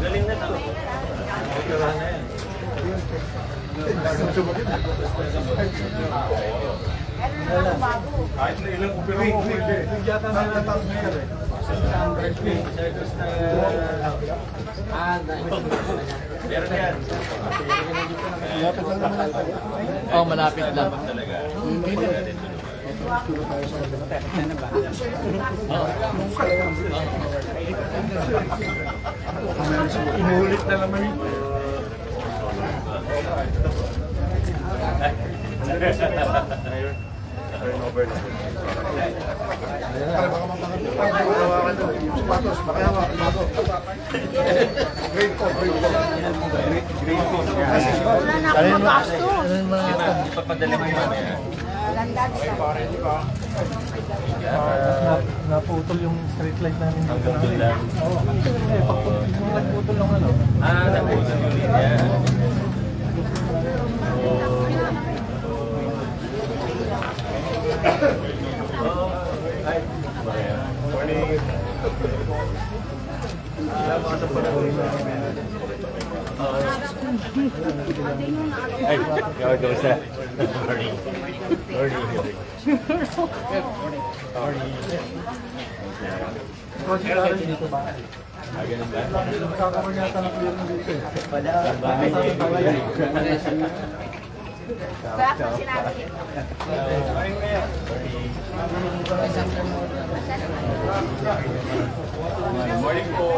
Galing na to. Tira na yan. Kahit na ilang operate, yata na natang mayor eh. Meron na yan. Oh, malapit lang. Inulit na naman yun. Turnover na. Sapatos, makayawa. Grade ko. Wala na akong mapasto. Ipapadala mo yun. Naputol yung street light namin. Hanggang doon lang. Oo. Nagputol ng ano. Naputol yung linya. Morning. Ay, kamusta? Morning. Morning. Morning. Dito ba? Ganun ba? Magkakaroon yata ng clear na dito. Wala. Bakit sinabi? Morning po.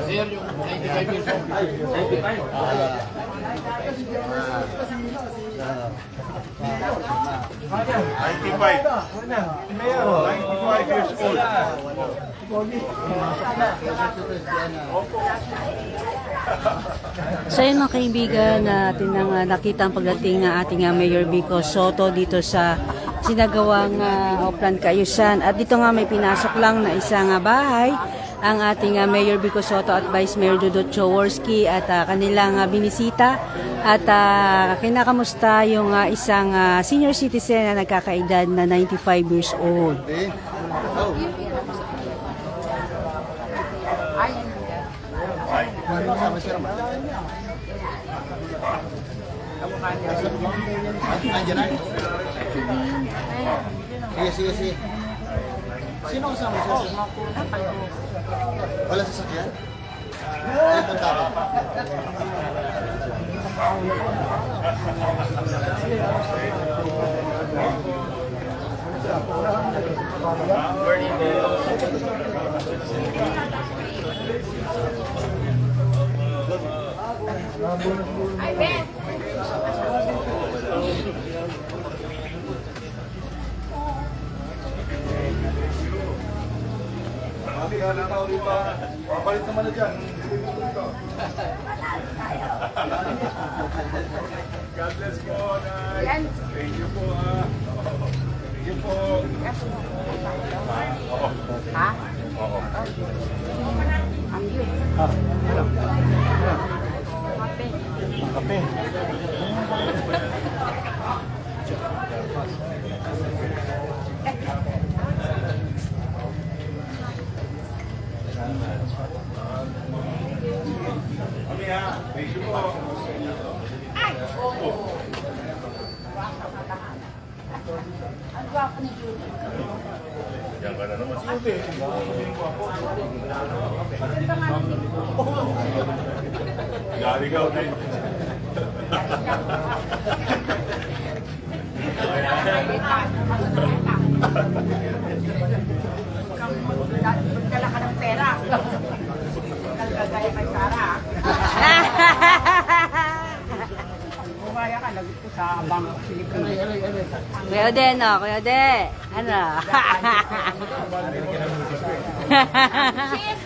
Sir, yung 95 years old. 95? So yun mga kaibigan, natin nang nakita ang pagdating ng ating Mayor Vico Sotto dito sa sinagawang Oplan Kaayusan. At dito nga may pinasok lang na isang bahay ang ating Mayor Vico Sotto at Vice Mayor Dudut Jaworski at kanilang binisita at kinakamusta yung isang senior citizen na nagkakaedad na 95 years old. Sige. Sino kasama siya? Wala sasakyan? Ay, punta ka. Ay, Ben! Papalit naman na dyan. God bless po, Nay. Thank you po, Thank you po. Ha? Oo. Kape. Kami ha. Thank you po. Ang gwapo ni Judy. Diyan ka na naman. Sige. Galigaw na yun. Magdala ka ng pera. Nagkagaya kay Sarah. Bumaya ka, lagit ko sa Bangko Philippines. Kuya Ode, no? Kuya Ode. Ano? Chief!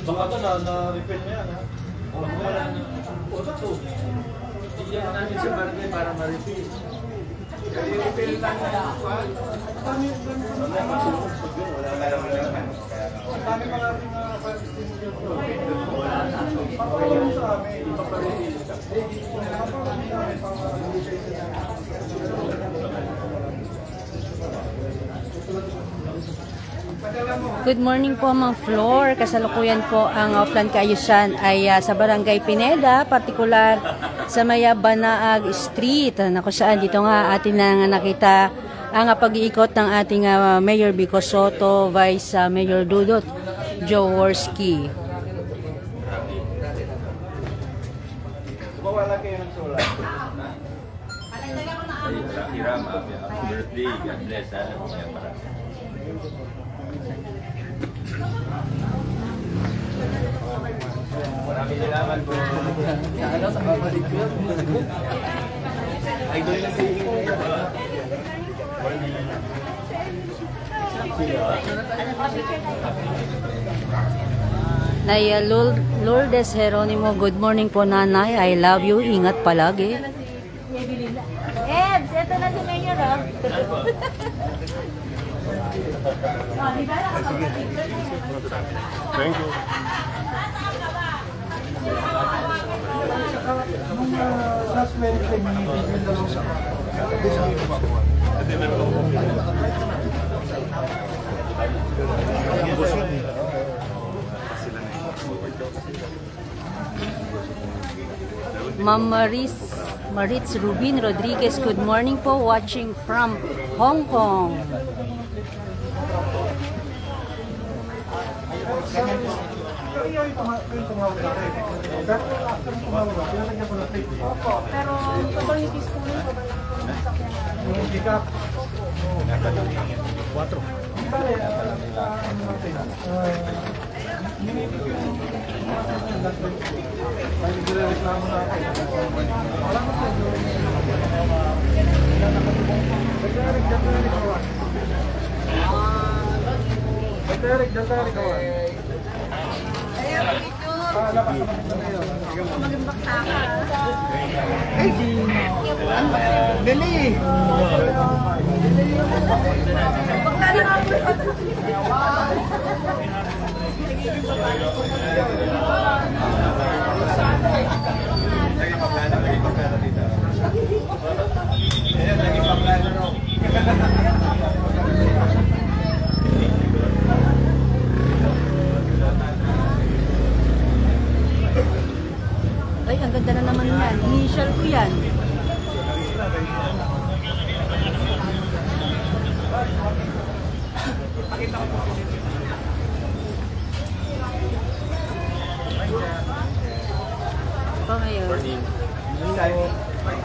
Baka ito na-refill niya yan, ha? Wala na. O, ito. Iyan namin sa barangay para ma-refill. I-refill lang na. Dami mga ating pag-istin dyan, bro. Pagpapalong sa amin, ipaparefill. Pagpapalong sa amin, Good morning po mga floor. Kasalukuyan po ang Plan Kaayusan ay sa Barangay Pineda, partikular sa Maya Banaag Street, na kung saan dito nga atin na nakita ang pag-iikot ng ating Mayor Vico Soto, Vice Mayor Dudut Jaworski. Mawala kayo ng solar. Hiram, happy birthday. God bless. Maraming salamat po. Ano sa babalik ko? Idol na si Naya Lourdes Jeronimo, good morning po nanay. I love you. Ingat palagi. Ebs, ito na si Mayor, oh. Thank you. Last Wednesday, may dalawang sa Ma'am Maritz Rubin Rodriguez, good morning po, watching from Hong Kong. Pero communities po rin po ba yung pick-up. 4. Dali! Lagi pa plano dito. Ayan, lagi pa plano.